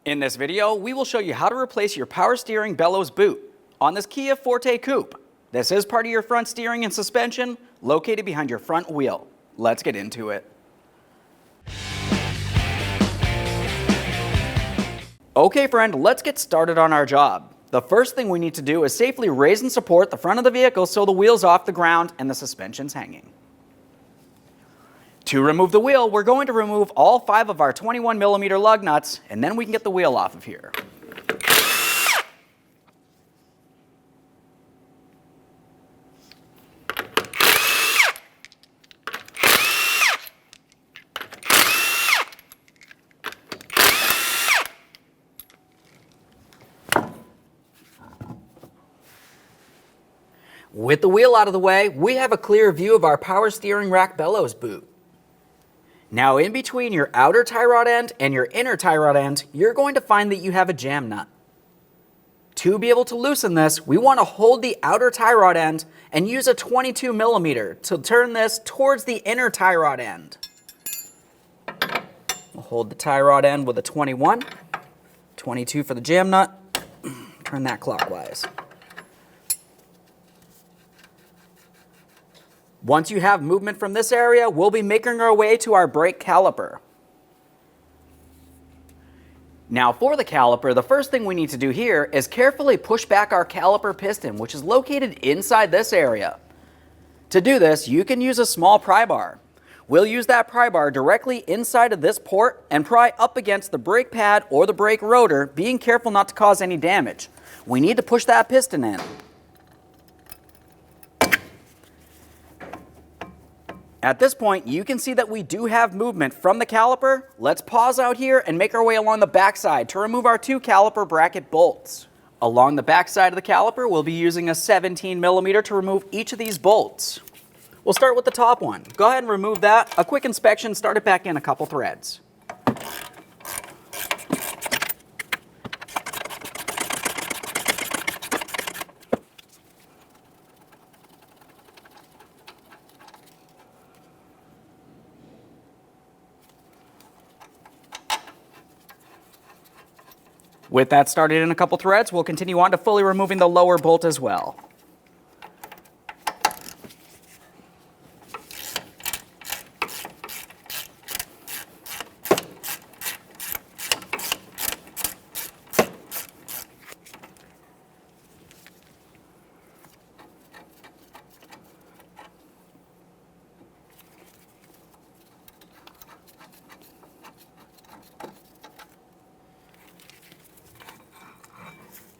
In this video, we will show you how to replace your power steering bellows boot on this Kia Forte Koup. This is part of your front steering and suspension, located behind your front wheel. Let's get into it. Okay friend, let's get started on our job. The first thing we need to do is safely raise and support the front of the vehicle so the wheel's off the ground and the suspension's hanging. To remove the wheel, we're going to remove all 5 of our 21mm lug nuts, and then we can get the wheel off of here. With the wheel out of the way, we have a clear view of our power steering rack bellows boot. Now in between your outer tie rod end and your inner tie rod end, you're going to find that you have a jam nut. To be able to loosen this, we want to hold the outer tie rod end and use a 22mm to turn this towards the inner tie rod end. We'll hold the tie rod end with a 21, 22 for the jam nut, turn that clockwise. Once you have movement from this area, we'll be making our way to our brake caliper. Now for the caliper, the first thing we need to do here is carefully push back our caliper piston, which is located inside this area. To do this, you can use a small pry bar. We'll use that pry bar directly inside of this port and pry up against the brake pad or the brake rotor, being careful not to cause any damage. We need to push that piston in. At this point, you can see that we do have movement from the caliper. Let's pause out here and make our way along the backside to remove our 2 caliper bracket bolts. Along the backside of the caliper, we'll be using a 17mm to remove each of these bolts. We'll start with the top one. Go ahead and remove that. A quick inspection, start it back in a couple threads. With that started in a couple threads, we'll continue on to fully removing the lower bolt as well.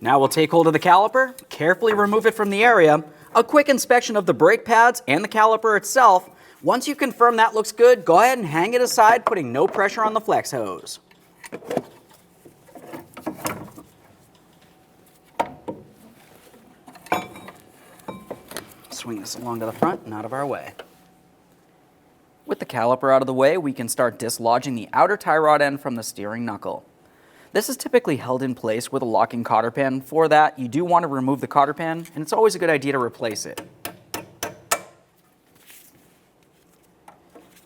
Now we'll take hold of the caliper, carefully remove it from the area. A quick inspection of the brake pads and the caliper itself. Once you confirm that looks good, go ahead and hang it aside, putting no pressure on the flex hose. Swing this along to the front and out of our way. With the caliper out of the way, we can start dislodging the outer tie rod end from the steering knuckle. This is typically held in place with a locking cotter pin. For that, you do want to remove the cotter pin, and it's always a good idea to replace it. You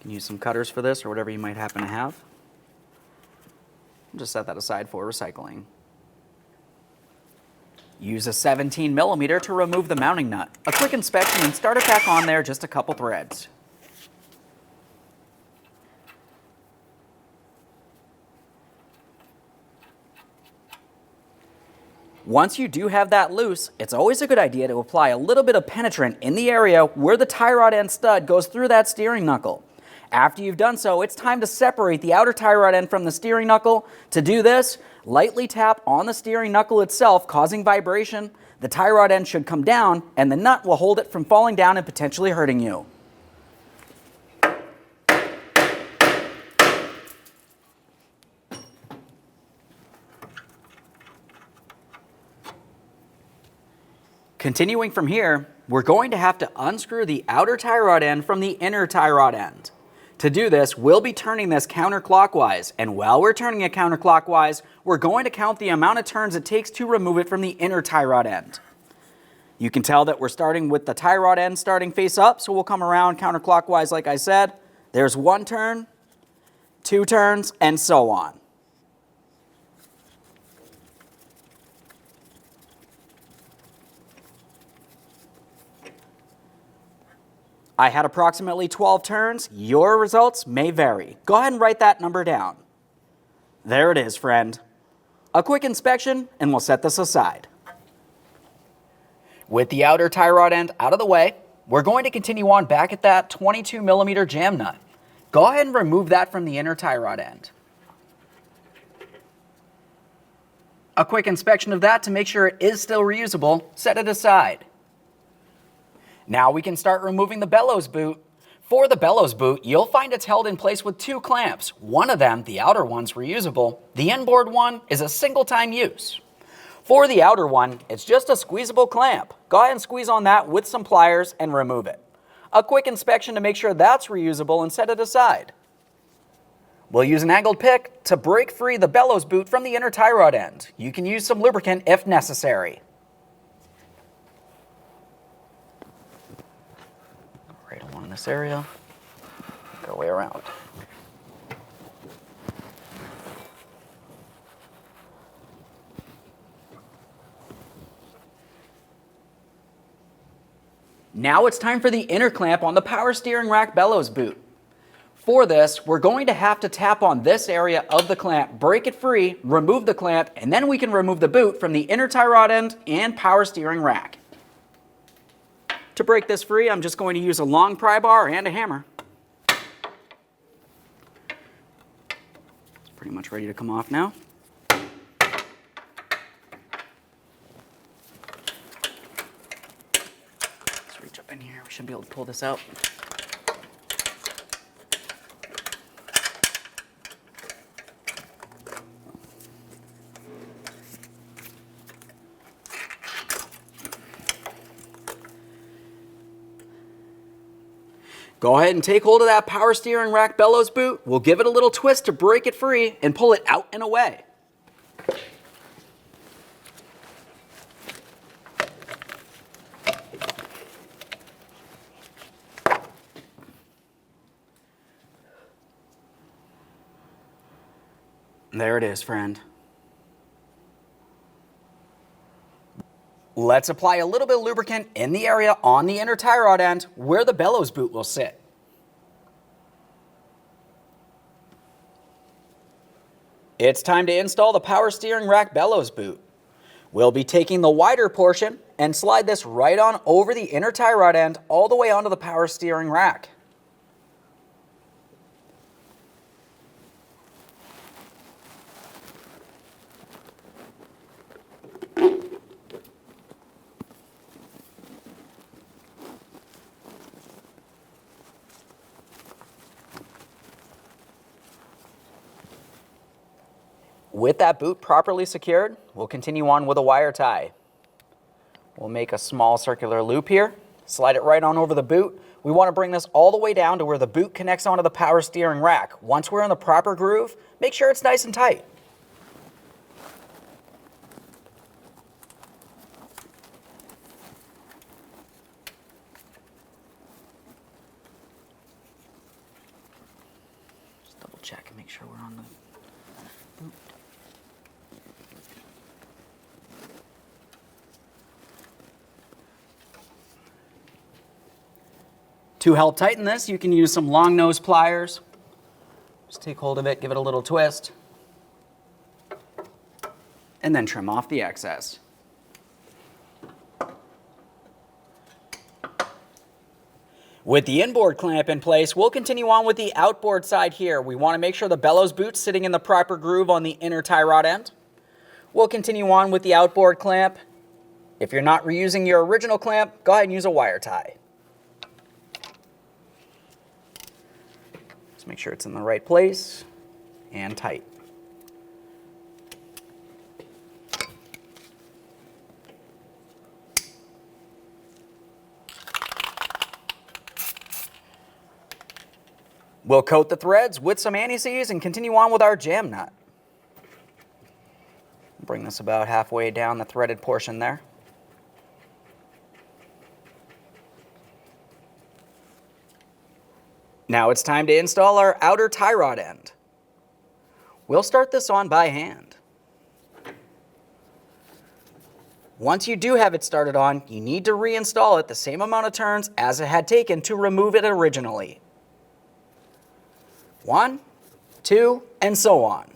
can use some cutters for this or whatever you might happen to have. Just set that aside for recycling. Use a 17mm to remove the mounting nut. A quick inspection and start it back on there, just a couple threads. Once you do have that loose, it's always a good idea to apply a little bit of penetrant in the area where the tie rod end stud goes through that steering knuckle. After you've done so, it's time to separate the outer tie rod end from the steering knuckle. To do this, lightly tap on the steering knuckle itself, causing vibration. The tie rod end should come down, and the nut will hold it from falling down and potentially hurting you. Continuing from here, we're going to have to unscrew the outer tie rod end from the inner tie rod end. To do this, we'll be turning this counterclockwise, and while we're turning it counterclockwise, we're going to count the amount of turns it takes to remove it from the inner tie rod end. You can tell that we're starting with the tie rod end starting face up, so we'll come around counterclockwise like I said. There's 1 turn, 2 turns, and so on. I had approximately 12 turns. Your results may vary. Go ahead and write that number down. There it is, friend. A quick inspection and we'll set this aside. With the outer tie rod end out of the way, we're going to continue on back at that 22mm jam nut. Go ahead and remove that from the inner tie rod end. A quick inspection of that to make sure it is still reusable, set it aside. Now we can start removing the bellows boot. For the bellows boot, you'll find it's held in place with two clamps. One of them, the outer one's reusable. The inboard one is a single-time use. For the outer one, it's just a squeezable clamp. Go ahead and squeeze on that with some pliers and remove it. A quick inspection to make sure that's reusable and set it aside. We'll use an angled pick to break free the bellows boot from the inner tie rod end. You can use some lubricant if necessary. Right along this area, go way around. Now it's time for the inner clamp on the power steering rack bellows boot. For this, we're going to have to tap on this area of the clamp, break it free, remove the clamp, and then we can remove the boot from the inner tie rod end and power steering rack. To break this free, I'm just going to use a long pry bar and a hammer. It's pretty much ready to come off now. Let's reach up in here. We should be able to pull this out. Go ahead and take hold of that power steering rack bellows boot. We'll give it a little twist to break it free and pull it out and away. There it is, friend. Let's apply a little bit of lubricant in the area on the inner tie rod end where the bellows boot will sit. It's time to install the power steering rack bellows boot. We'll be taking the wider portion and slide this right on over the inner tie rod end all the way onto the power steering rack. With that boot properly secured, we'll continue on with a wire tie. We'll make a small circular loop here, slide it right on over the boot. We want to bring this all the way down to where the boot connects onto the power steering rack. Once we're in the proper groove, make sure it's nice and tight. Just double check and make sure we're on the boot. To help tighten this, you can use some long nose pliers. Just take hold of it, give it a little twist, and then trim off the excess. With the inboard clamp in place, we'll continue on with the outboard side here. We want to make sure the bellows boot's sitting in the proper groove on the inner tie rod end. We'll continue on with the outboard clamp. If you're not reusing your original clamp, go ahead and use a wire tie. Make sure it's in the right place and tight. We'll coat the threads with some anti-seize and continue on with our jam nut. Bring this about halfway down the threaded portion there. Now it's time to install our outer tie rod end. We'll start this on by hand. Once you do have it started on, you need to reinstall it the same amount of turns as it had taken to remove it originally. 1, 2, and so on.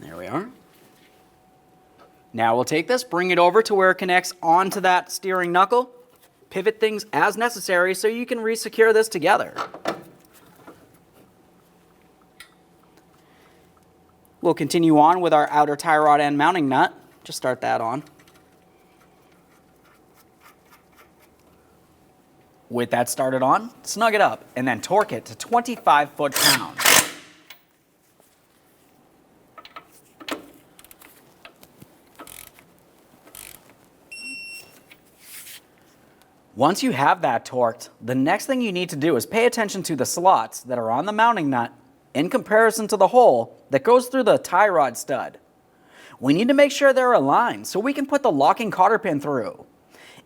There we are. Now we'll take this, bring it over to where it connects onto that steering knuckle, pivot things as necessary so you can re-secure this together. We'll continue on with our outer tie rod end mounting nut. Just start that on. With that started on, snug it up and then torque it to 25 foot-pounds. Once you have that torqued, the next thing you need to do is pay attention to the slots that are on the mounting nut in comparison to the hole that goes through the tie rod stud. We need to make sure they're aligned so we can put the locking cotter pin through.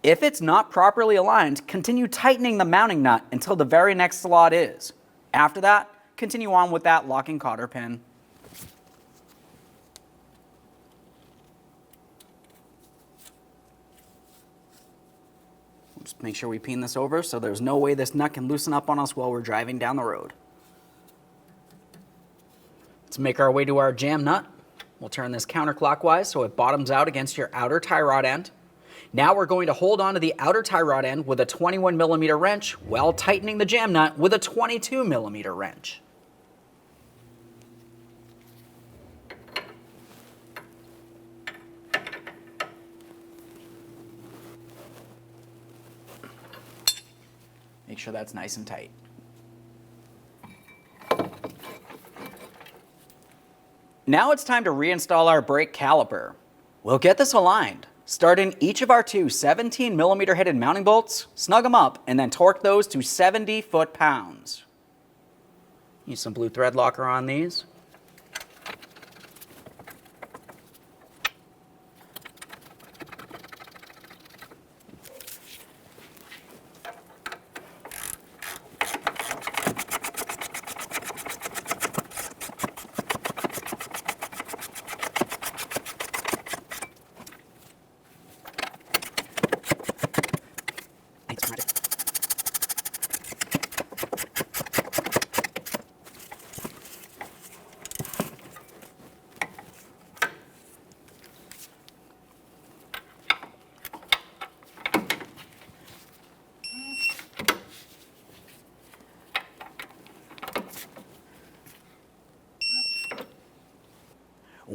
If it's not properly aligned, continue tightening the mounting nut until the very next slot is. After that, continue on with that locking cotter pin. Just make sure we pin this over so there's no way this nut can loosen up on us while we're driving down the road. Let's make our way to our jam nut. We'll turn this counterclockwise so it bottoms out against your outer tie rod end. Now we're going to hold on to the outer tie rod end with a 21mm wrench while tightening the jam nut with a 22mm wrench. Make sure that's nice and tight. Now it's time to reinstall our brake caliper. We'll get this aligned. Start in each of our two 17mm headed mounting bolts, snug them up, and then torque those to 70 foot-pounds. Use some blue thread locker on these.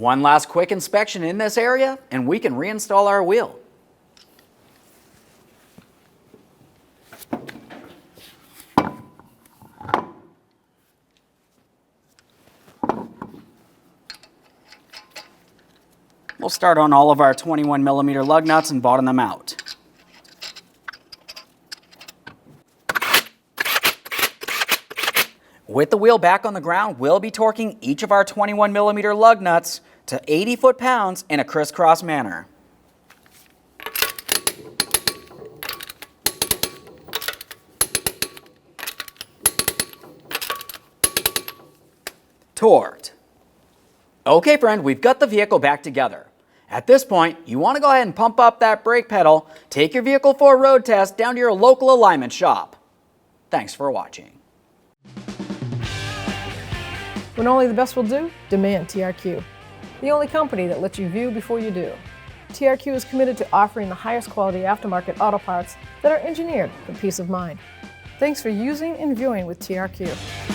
One last quick inspection in this area, and we can reinstall our wheel. We'll start on all of our 21mm lug nuts and bottom them out. With the wheel back on the ground, we'll be torquing each of our 21mm lug nuts to 80 foot-pounds in a crisscross manner. Torqued. Okay, friend, we've got the vehicle back together. At this point, you want to go ahead and pump up that brake pedal, take your vehicle for a road test down to your local alignment shop. Thanks for watching. When only the best will do, demand TRQ. The only company that lets you view before you do. TRQ is committed to offering the highest quality aftermarket auto parts that are engineered for peace of mind. Thanks for using and viewing with TRQ.